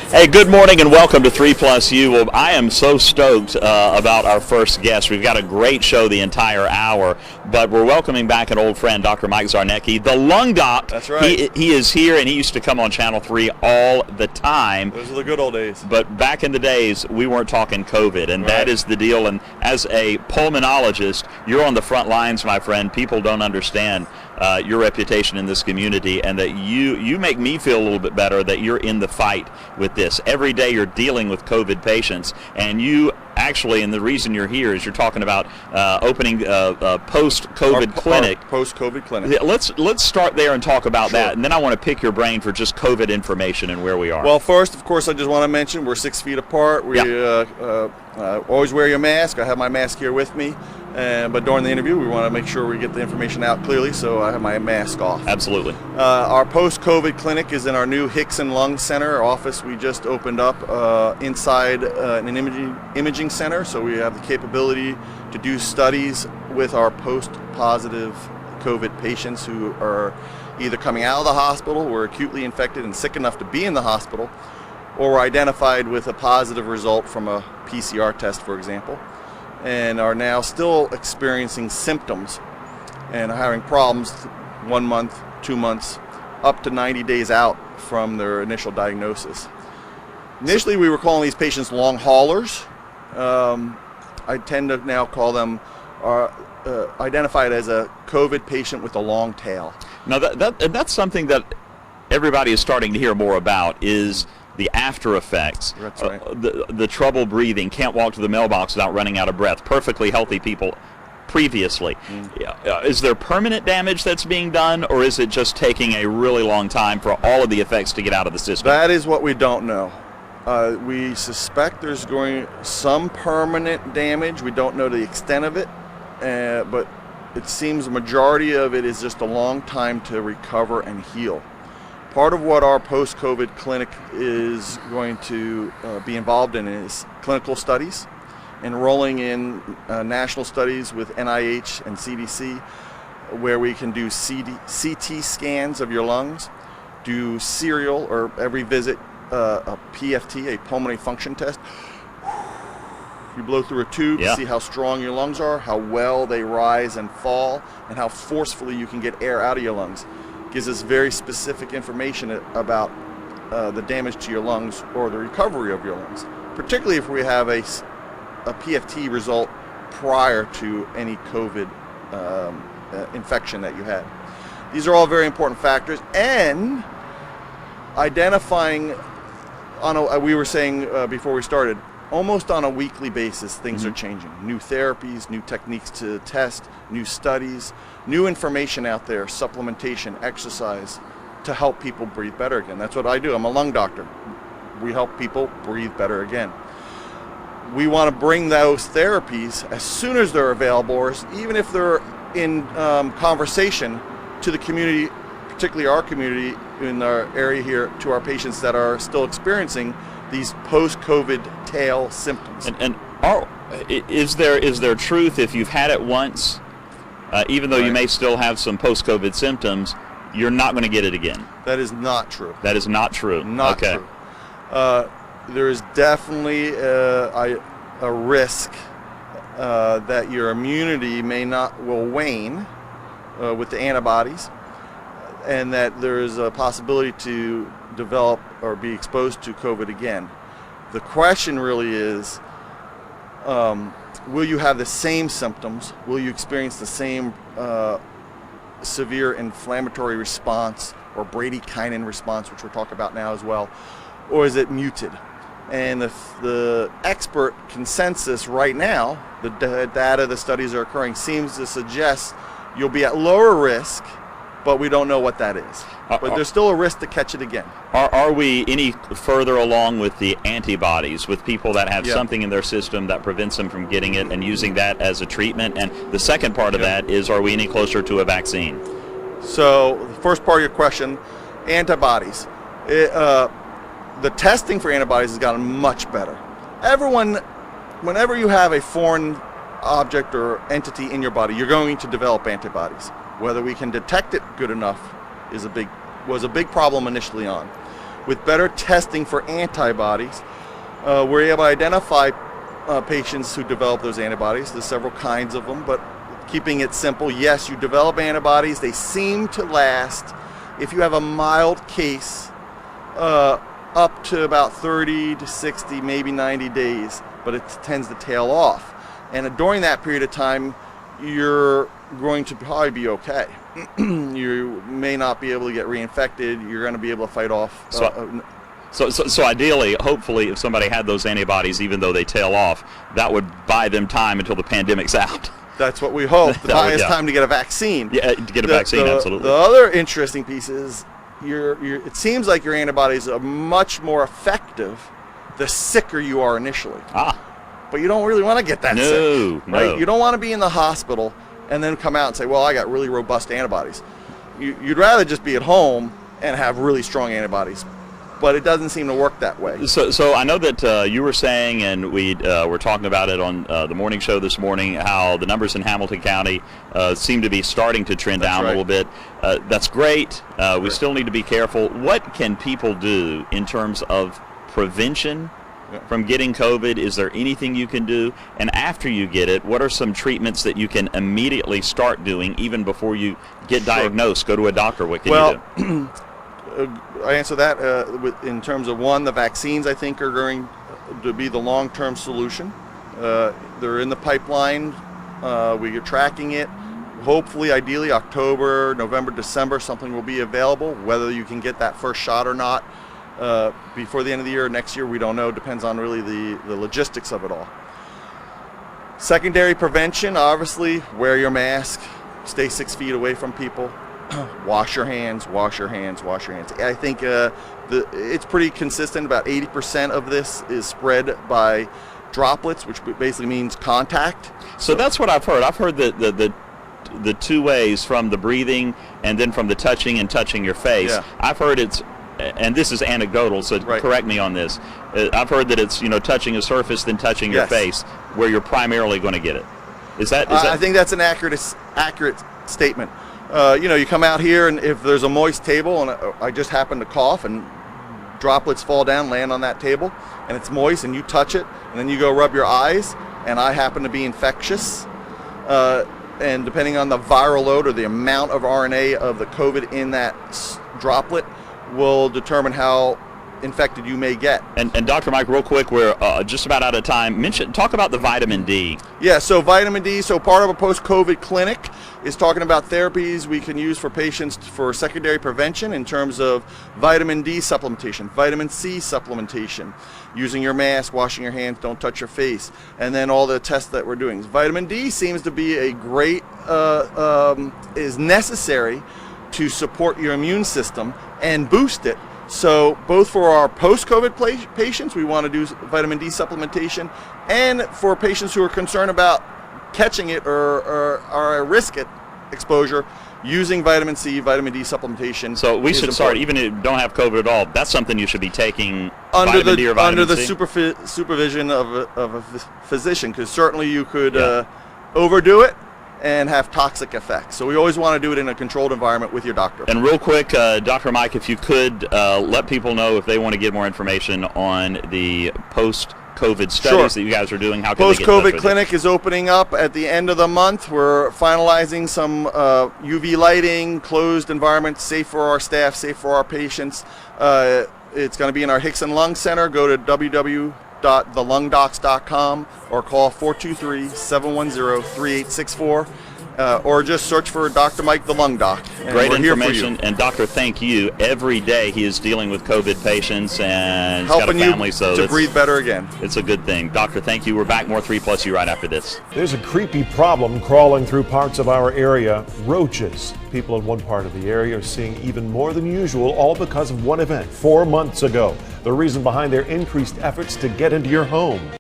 Hey, good morning and welcome to 3+U. Well, I am so stoked about our first guest. We've got a great show the entire hour, but we're welcoming back an old friend, Dr. Mike Zarnecki, the lung doc. That's right. He is here, and he used to come on Channel 3 all the time. Those are the good old days. But back in the days, we weren't talking COVID, and that is the deal. And as a pulmonologist, you're on the front lines, my friend. People don't understand your reputation in this community, and that you make me feel a little bit better that you're in the fight with this. Every day you're dealing with COVID patients, and you actually, and the reason you're here is you're talking about opening a post-COVID clinic. Post-COVID clinic. Let's start there and talk about Sure. that, and then I want to pick your brain for just COVID information and where we are. Well, first, of course, I just want to mention we're 6 feet apart. We always wear your mask. I have my mask here with me. But during the interview, we want to make sure we get the information out clearly, so I have my mask off. Absolutely. Our post-COVID clinic is in our new Hickson Lung Center. Our office we just opened up inside an imaging center, so we have the capability to do studies with our post-positive COVID patients who are either coming out of the hospital, or acutely infected and sick enough to be in the hospital, or were identified with a positive result from a PCR test, for example, and are now still experiencing symptoms and are having problems 1 month, 2 months, up to 90 days out from their initial diagnosis. Initially, we were calling these patients long haulers. I tend to now call them identified as a COVID patient with a long tail. Now that's something that everybody is starting to hear more about, is the after effects. That's right. The trouble breathing, can't walk to the mailbox without running out of breath. Perfectly healthy people previously. Is there permanent damage that's being done, or is it just taking a really long time for all of the effects to get out of the system? That is what we don't know. We suspect there's going some permanent damage. We don't know the extent of it, but it seems the majority of it is just a long time to recover and heal. Part of what our post-COVID clinic is going to be involved in is clinical studies, enrolling in national studies with NIH and CDC, where we can do CT scans of your lungs, do serial or every visit a PFT, a pulmonary function test. You blow through a tube to see how strong your lungs are, how well they rise and fall, and how forcefully you can get air out of your lungs. Gives us very specific information about the damage to your lungs or the recovery of your lungs, particularly if we have a PFT result prior to any COVID infection that you had. These are all very important factors, and identifying we were saying before we started, almost on a weekly basis, things are changing. New therapies, new techniques to test, new studies, new information out there, supplementation, exercise, to help people breathe better again. That's what I do. I'm a lung doctor. We help people breathe better again. We want to bring those therapies as soon as they're available, or even if they're in conversation, to the community, particularly our community in our area here, to our patients that are still experiencing these post-COVID tail symptoms. And is there truth if you've had it once, even though you may still have some post-COVID symptoms, you're not going to get it again? That is not true. That is not true. Not true. There is definitely a risk that your immunity will wane with the antibodies, and that there is a possibility to develop or be exposed to COVID again. The question really is, will you have the same symptoms? Will you experience the same severe inflammatory response or bradykinin response, which we'll talk about now as well, or is it muted? And the expert consensus right now, the data, the studies are occurring, seems to suggest you'll be at lower risk, but we don't know what that is. But there's still a risk to catch it again. Are we any further along with the antibodies, with people that have something in their system that prevents them from getting it and using that as a treatment? And the second part of that is, are we any closer to a vaccine? So the first part of your question, antibodies. The testing for antibodies has gotten much better. Whenever you have a foreign object or entity in your body, you're going to develop antibodies. Whether we can detect it good enough is a big was a big problem initially on. With better testing for antibodies, we're able to identify patients who develop those antibodies. There's several kinds of them, but keeping it simple, yes, you develop antibodies. They seem to last, if you have a mild case, up to about 30 to 60, maybe 90 days, but it tends to tail off. And during that period of time, you're going to probably be okay. You may not be able to get reinfected. You're going to be able to fight off. So ideally, hopefully, if somebody had those antibodies, even though they tail off, that would buy them time until the pandemic's out. That's what we hope. The buy us time to get a vaccine. Yeah, to get a vaccine, absolutely. The other interesting piece is it seems like your antibodies are much more effective the sicker you are initially. But you don't really want to get that sick, right? You don't want to be in the hospital and then come out and say, well, I got really robust antibodies. You'd rather just be at home and have really strong antibodies. But it doesn't seem to work that way. So I know that you were saying, and we were talking about it on the morning show this morning, how the numbers in Hamilton County seem to be starting to trend down a little bit. That's great. We still need to be careful. What can people do in terms of prevention from getting COVID? Is there anything you can do? And after you get it, what are some treatments that you can immediately start doing even before you get diagnosed, go to a doctor? What can you do? I answer that in terms of one, the vaccines I think are going to be the long-term solution. They're in the pipeline. We are tracking it. Hopefully, ideally, October, November, December, something will be available. Whether you can get that first shot or not before the end of the year or next year, we don't know. Depends on really the logistics of it all. Secondary prevention, obviously, wear your mask, stay 6 feet away from people. Wash your hands, wash your hands, wash your hands. I think it's pretty consistent. About 80% of this is spread by droplets, which basically means contact. So that's what I've heard. I've heard that the two ways, from the breathing and then from the touching and touching your face. Yeah. I've heard it's, and this is anecdotal, so correct me on this. I've heard that it's touching a surface then touching your face where you're primarily going to get it. Is that? I think that's an accurate statement. You come out here, and if there's a moist table, and I just happen to cough, and droplets fall down, land on that table, and it's moist, and you touch it, and then you go rub your eyes, and I happen to be infectious, and depending on the viral load or the amount of RNA of the COVID in that droplet will determine how infected you may get. And Dr. Mike, real quick, we're just about out of time. Talk about the vitamin D. Yeah, so vitamin D, part of a post-COVID clinic is talking about therapies we can use for patients for secondary prevention in terms of vitamin D supplementation, vitamin C supplementation, using your mask, washing your hands, don't touch your face, and then all the tests that we're doing. Vitamin D seems to be a great, is necessary to support your immune system and boost it. So both for our post-COVID patients, we want to do vitamin D supplementation, and for patients who are concerned about catching it or are at risk at exposure, using vitamin C, vitamin D supplementation. So we should start, even if you don't have COVID at all, that's something you should be taking under vitamin D or vitamin the C? supervision of a physician, because certainly you could overdo it and have toxic effects. So we always want to do it in a controlled environment with your doctor. And real quick, Dr. Mike, if you could let people know if they want to get more information on the post-COVID studies that you guys are doing, how can they get in touch with you? Post-COVID clinic is opening up at the end of the month. We're finalizing some UV lighting, closed environment, safe for our staff, safe for our patients. It's going to be in our Hickson Lung Center. Go to www.thelungdocs.com or call 423-710-3864 or just search for Dr. Mike the Lung Doc. Great information. And Doctor, thank you. Every day he is dealing with COVID patients and helping got a family, you to breathe better again. It's a good thing. Doctor, thank you. We're back more 3+U right after this. There's a creepy problem crawling through parts of our area: roaches. People in one part of the area are seeing even more than usual, all because of one event 4 months ago. The reason behind their increased efforts to get into your home.